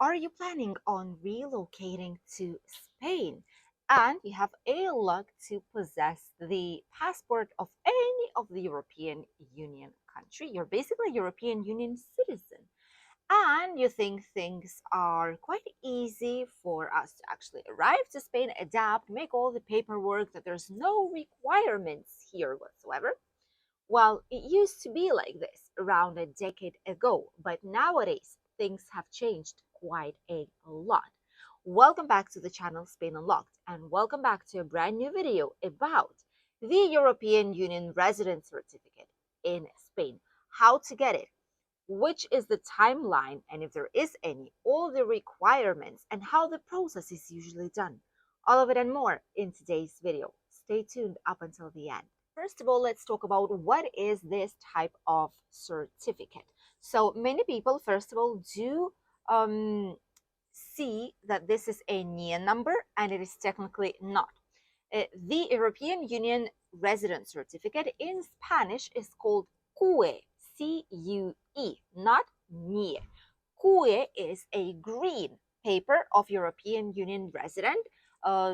Are you planning on relocating to Spain and you have a luck to possess the passport of any of the European Union country? You're basically a European Union citizen. And you think things are quite easy for us to actually arrive to Spain, adapt, make all the paperwork, that there's no requirements here whatsoever. Well, it used to be like this around a decade ago, but nowadays things have changed quite a lot. Welcome back to the channel Spain Unlocked, and welcome back to a brand new video about the European Union Residence Certificate in Spain, how to get it, which is the timeline, and if there is any, all the requirements, and how the process is usually done. All of it and more in today's video. Stay tuned up until the end. First of all, let's talk about what is this type of certificate. So many people, first of all, do see that this is a NIE number, and it is technically not. The European Union Residence Certificate in Spanish is called CUE, C-U-E, not NIE. CUE is a green paper of European Union resident.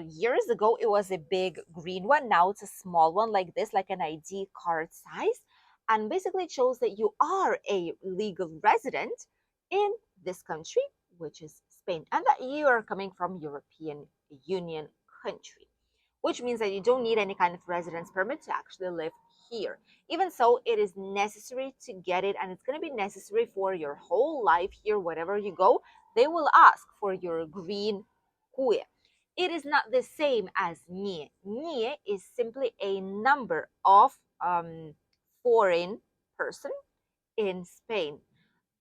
Years ago, it was a big green one. Now it's a small one like this, like an ID card size. And basically it shows that you are a legal resident in this country, which is Spain, and that you are coming from European Union country, which means that you don't need any kind of residence permit to actually live here. Even so, it is necessary to get it, and it's going to be necessary for your whole life here. Wherever you go, they will ask for your green CUE. It is not the same as NIE. NIE is simply a number of foreign person in Spain,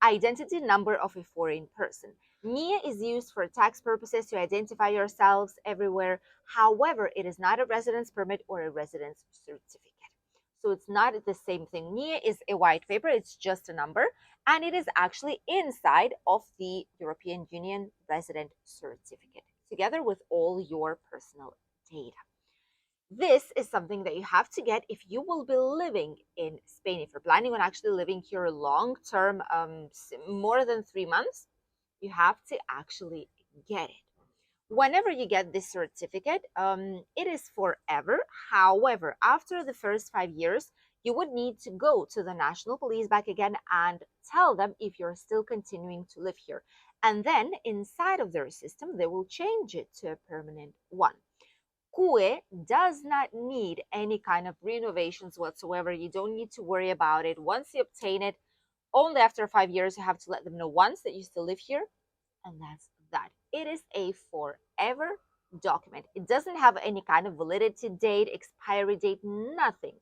identity number of a foreign person. NIE is used for tax purposes to identify yourselves everywhere. However, it is not a residence permit or a residence certificate. So it's not the same thing. NIE is a white paper, it's just a number, and it is actually inside of the European Union resident certificate, together with all your personal data. This is something that you have to get if you will be living in Spain. If you're planning on actually living here long term, more than 3 months, you have to actually get it. Whenever you get this certificate, it is forever. However, after the first 5 years, you would need to go to the national police back again and tell them if you're still continuing to live here. And then inside of their system, they will change it to a permanent one. CUE does not need any kind of renovations whatsoever. You don't need to worry about it. Once you obtain it, only after 5 years, you have to let them know once that you still live here, and that's that. It is a forever document. It doesn't have any kind of validity date, expiry date, nothing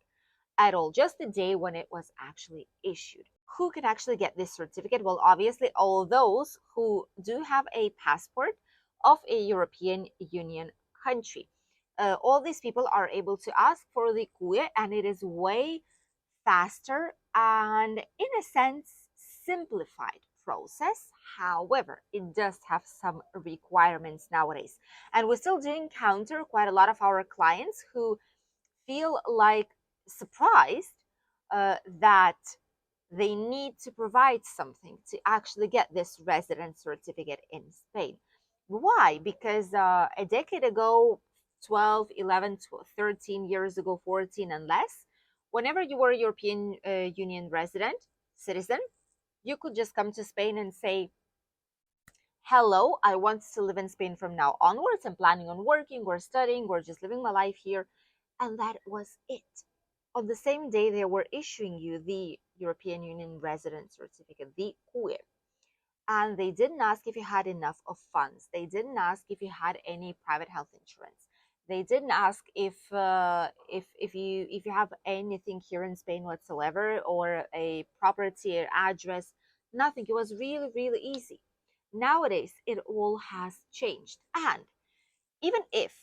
at all, just the day when it was actually issued. Who can actually get this certificate? Well, obviously, all those who do have a passport of a European Union country. All these people are able to ask for the CUE, and it is way faster and, in a sense, simplified process. However, it does have some requirements nowadays, and we still do encounter quite a lot of our clients who feel like surprised that they need to provide something to actually get this residence certificate in Spain. Why? Because a decade ago, 12, 11, 12, 13 years ago, 14 and less, whenever you were a European Union resident, citizen, you could just come to Spain and say, hello, I want to live in Spain from now onwards. I'm planning on working or studying or just living my life here. And that was it. On the same day, they were issuing you the European Union residence certificate, the CUE. And they didn't ask if you had enough of funds. They didn't ask if you had any private health insurance. They didn't ask if you have anything here in Spain whatsoever, or a property or address. Nothing. It was really, really easy. Nowadays, it all has changed. And even if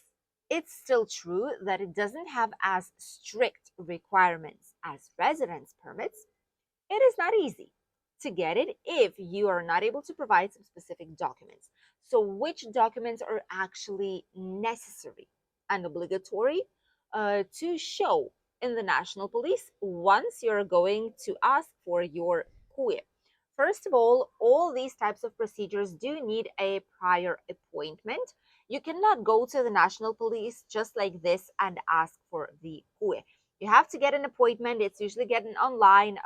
it's still true that it doesn't have as strict requirements as residence permits, it is not easy to get it if you are not able to provide some specific documents. So which documents are actually necessary and obligatory to show in the national police once you're going to ask for your CUE? First of all these types of procedures do need a prior appointment. You cannot go to the national police just like this and ask for the CUE. You have to get an appointment. It's usually getting online.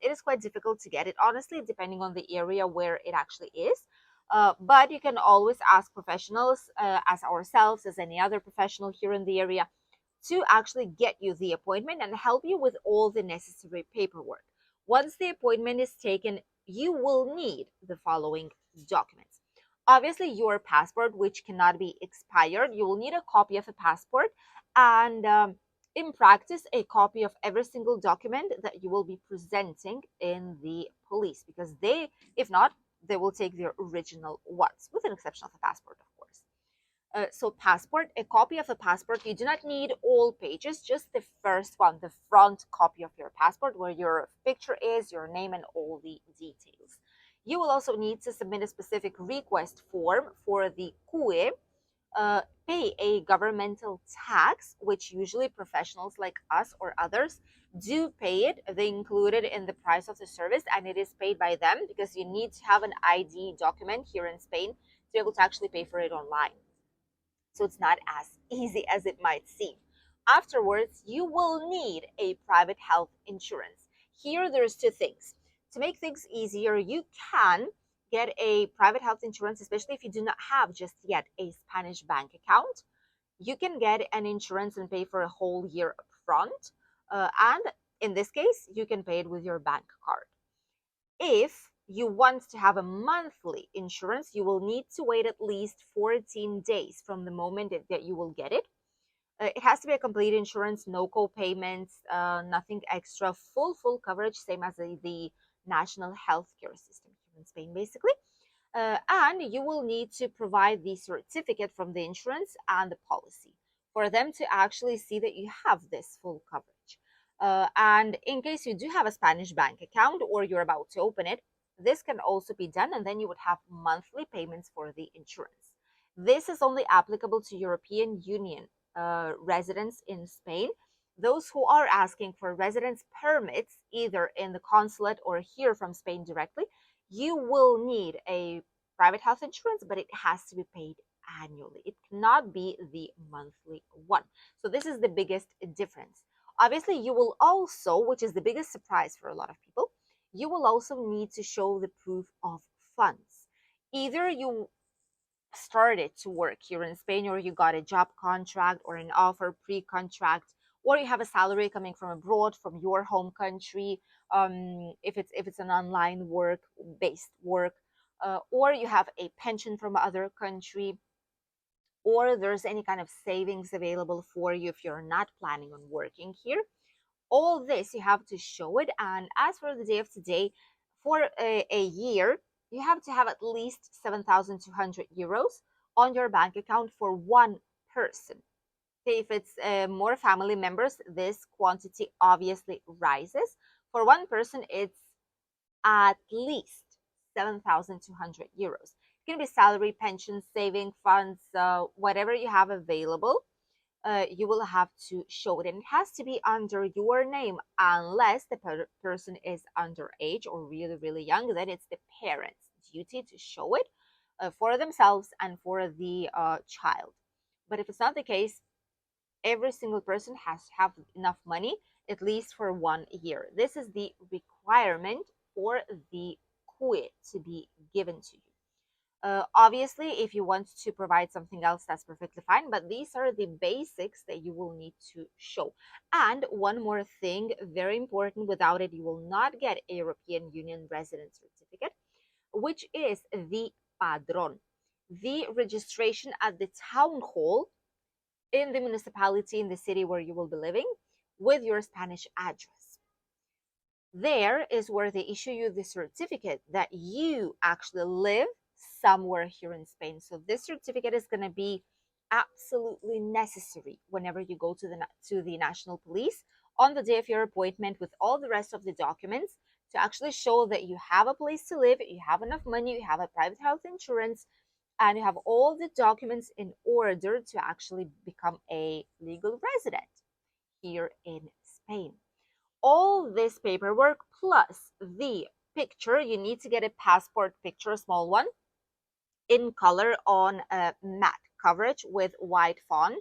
It is quite difficult to get it, honestly, depending on the area where it actually is. But you can always ask professionals, as ourselves, as any other professional here in the area, to actually get you the appointment and help you with all the necessary paperwork. Once the appointment is taken, you will need the following documents. Obviously, your passport, which cannot be expired. You will need a copy of a passport and, in practice, a copy of every single document that you will be presenting in the police, because they, if not, they will take their original ones, with an exception of the passport, of course. So passport, a copy of a passport. You do not need all pages, just the first one, the front copy of your passport, where your picture is, your name, and all the details. You will also need to submit a specific request form for the CUE, pay a governmental tax, which usually professionals like us or others do pay it. They include it in the price of the service, and it is paid by them, because you need to have an ID document here in Spain to be able to actually pay for it online. So it's not as easy as it might seem. Afterwards, you will need a private health insurance. Here, there's two things. To make things easier, you can get a private health insurance, especially if you do not have just yet a Spanish bank account. You can get an insurance and pay for a whole year upfront. And in this case, you can pay it with your bank card. If you want to have a monthly insurance, you will need to wait at least 14 days from the moment that you will get it. It has to be a complete insurance, no co-payments, nothing extra, full coverage, same as the national healthcare system here in Spain, basically. And you will need to provide the certificate from the insurance and the policy for them to actually see that you have this full coverage. And in case you do have a Spanish bank account or you're about to open it, this can also be done, and then you would have monthly payments for the insurance. This is only applicable to European Union residents in Spain. Those who are asking for residence permits, either in the consulate or here from Spain directly, you will need a private health insurance, but it has to be paid annually. It cannot be the monthly one. So this is the biggest difference. Obviously, you will also, which is the biggest surprise for a lot of people, you will also need to show the proof of funds. Either you started to work here in Spain, or you got a job contract or an offer pre-contract, or you have a salary coming from abroad, from your home country, if it's an online work based work, or you have a pension from other country, or there's any kind of savings available for you if you're not planning on working here. All this you have to show it. And as for the day of today, for a year, you have to have at least 7,200 euros on your bank account for one person. Okay, if it's more family members, this quantity obviously rises. For one person, it's at least 7,200 euros. It can be salary, pension, saving funds, whatever you have available. You will have to show it, and it has to be under your name, unless the person is underage or really young. Then it's the parents' duty to show it for themselves and for the child. But if it's not the case, every single person has to have enough money at least for 1 year. This is the requirement for the CUE to be given to you. Obviously, if you want to provide something else, that's perfectly fine, but these are the basics that you will need to show. And one more thing, very important, without it, you will not get a European Union residence certificate, which is the padrón, the registration at the town hall in the municipality, in the city where you will be living, with your Spanish address. There is where they issue you the certificate that you actually live somewhere here in Spain. So this certificate is going to be absolutely necessary whenever you go to the national police on the day of your appointment, with all the rest of the documents, to actually show that you have a place to live, you have enough money, you have a private health insurance, and you have all the documents in order to actually become a legal resident here in Spain. All this paperwork plus the picture, you need to get a passport picture, a small one, in color on a matte coverage with white font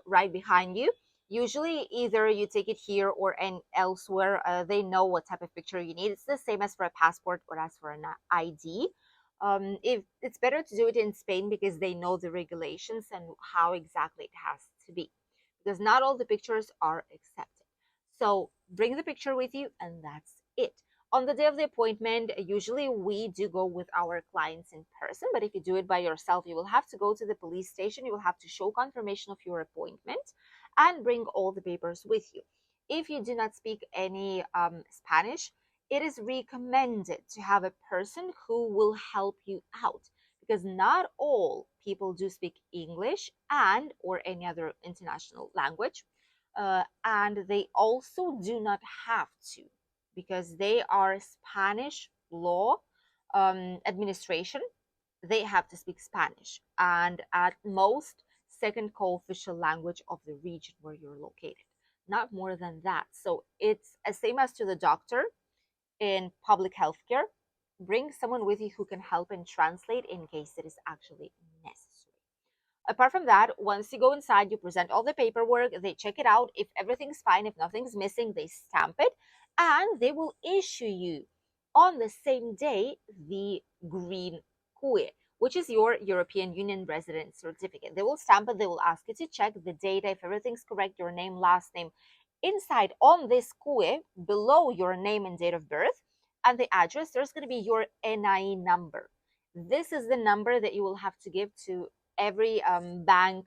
right behind you. Usually, either you take it here or elsewhere. They know what type of picture you need. It's the same as for a passport or as for an ID. If it's better to do it in Spain because they know the regulations and how exactly it has to be, because not all the pictures are accepted. So bring the picture with you, and that's it. On the day of the appointment, usually we do go with our clients in person, but if you do it by yourself, you will have to go to the police station. You will have to show confirmation of your appointment and bring all the papers with you. If you do not speak any Spanish, it is recommended to have a person who will help you out, because not all people do speak English and or any other international language, and they also do not have to, because they are Spanish law administration. They have to speak Spanish, and at most second co-official language of the region where you're located, not more than that. So it's the same as to the doctor in public healthcare. Bring someone with you who can help and translate in case it is actually necessary. Apart from that, once you go inside, you present all the paperwork, they check it out. If everything's fine, if nothing's missing, they stamp it, and they will issue you on the same day the green CUE, which is your European Union resident certificate. They will stamp it, they will ask you to check the data, if everything's correct, your name, last name. Inside on this CUE, below your name and date of birth and the address, there's going to be your NIE number. This is the number that you will have to give to every bank,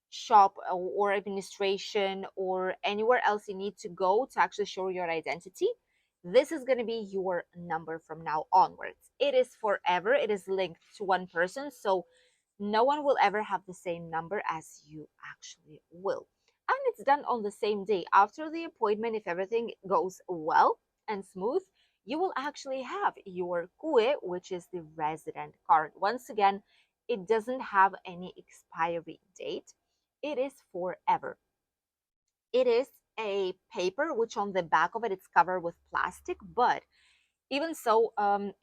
shop, or administration, or anywhere else you need to go to actually show your identity. This is going to be your number from now onwards. It is forever. It is linked to one person, so no one will ever have the same number as you actually will. And it's done on the same day. After the appointment, if everything goes well and smooth, you will actually have your CUE, which is the resident card. Once again, it doesn't have any expiry date. It is forever. It is a paper which on the back of it, it's covered with plastic, but even so,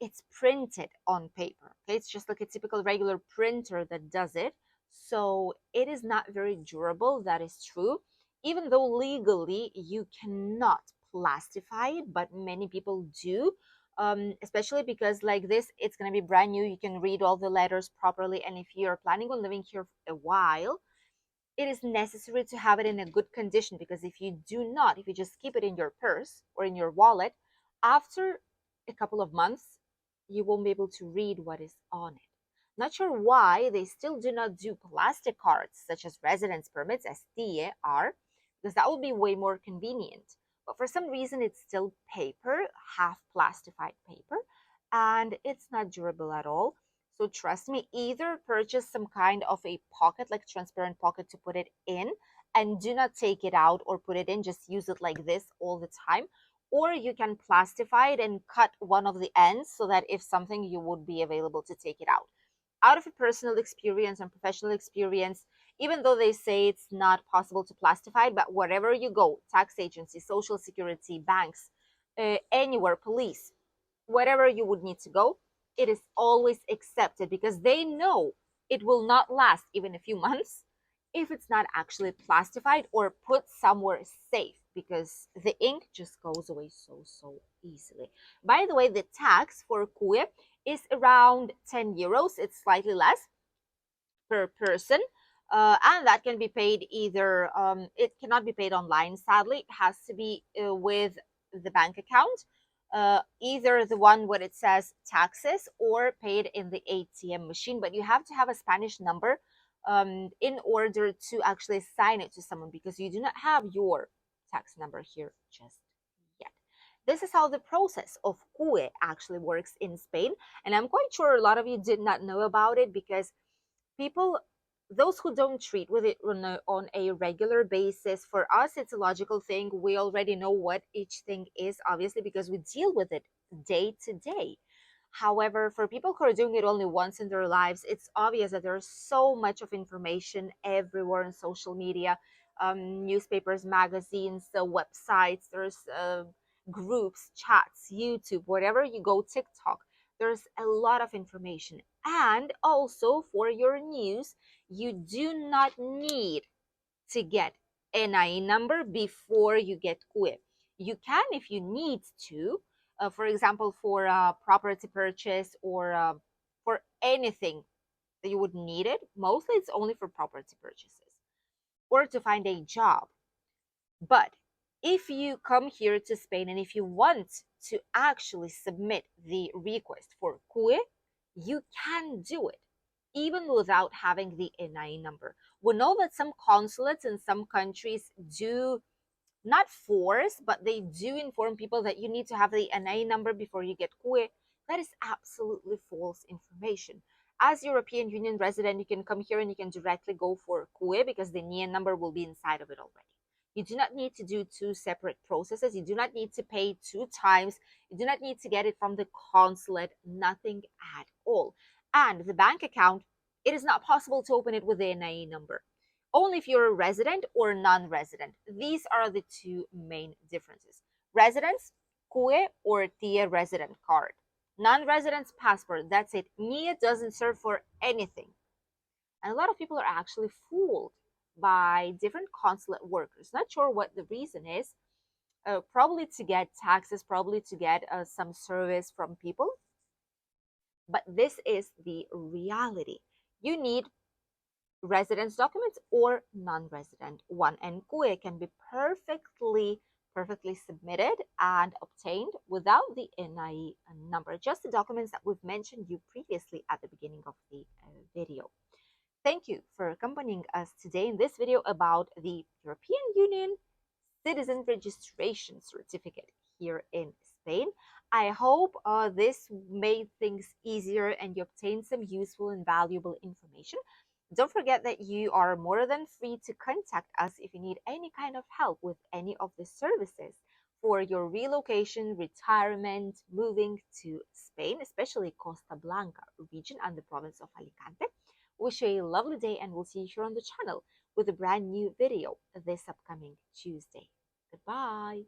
it's printed on paper. Okay, it's just like a typical regular printer that does it. So it is not very durable. That is true. Even though legally you cannot plastify it, but many people do. Especially because like this, it's gonna be brand new. You can read all the letters properly, and if you're planning on living here for a while, it is necessary to have it in a good condition, because if you do not, if you just keep it in your purse or in your wallet, after a couple of months, you won't be able to read what is on it. Not sure why they still do not do plastic cards such as residence permits, as TIE are, because that would be way more convenient. But for some reason, it's still paper, half plastified paper, and it's not durable at all. So trust me, either purchase some kind of a pocket, like transparent pocket to put it in, and do not take it out or put it in, just use it like this all the time. Or you can plastify it and cut one of the ends so that if something, you would be available to take it out. Out of a personal experience and professional experience, even though they say it's not possible to plastify it, but wherever you go, tax agency, social security, banks, anywhere, police, wherever you would need to go, it is always accepted, because they know it will not last even a few months if it's not actually plastified or put somewhere safe, because the ink just goes away so easily. By the way, the tax for CUE is around 10 euros. It's slightly less per person. And that can be paid either, it cannot be paid online, sadly. It has to be with the bank account, either the one where it says taxes or paid in the ATM machine. But you have to have a Spanish number in order to actually assign it to someone, because you do not have your tax number here just yet. This is how the process of CUE actually works in Spain. And I'm quite sure a lot of you did not know about it, because people, those who don't treat with it on a regular basis, for us it's a logical thing. We already know what each thing is, obviously, because we deal with it day to day. However, for people who are doing it only once in their lives, it's obvious that there's so much of information everywhere on social media, newspapers, magazines, websites. There's groups, chats, YouTube, wherever you go, TikTok. There's a lot of information. And also for your news, you do not need to get NIE number before you get QE. You can if you need to, for example, for property purchase or for anything that you would need it. Mostly it's only for property purchases or to find a job. But if you come here to Spain and if you want to actually submit the request for QE, you can do it even without having the NIE number. We know that some consulates in some countries do not force, but they do inform people that you need to have the NIE number before you get QE. That is absolutely false information. As European Union resident, you can come here and you can directly go for QE because the NIE number will be inside of it already. You do not need to do two separate processes. You do not need to pay two times. You do not need to get it from the consulate, nothing at all. And the bank account, it is not possible to open it with the NIE number. Only if you're a resident or non-resident. These are the two main differences. Residents, QE or TIE resident card. Non-residents, passport. That's it. NIE doesn't serve for anything. And a lot of people are actually fooled by different consulate workers. Not sure what the reason is. Probably to get taxes, probably to get some service from people. But this is the reality. You need residence documents or non-resident one, and QE can be perfectly submitted and obtained without the NIE number, just the documents that we've mentioned you previously at the beginning of the video. Thank you for accompanying us today in this video about the European Union Citizen Registration Certificate here in Spain. I hope this made things easier and you obtained some useful and valuable information. Don't forget that you are more than free to contact us if you need any kind of help with any of the services for your relocation, retirement, moving to Spain, especially Costa Blanca region and the province of Alicante. Wish you a lovely day and we'll see you here on the channel with a brand new video this upcoming Tuesday. Goodbye.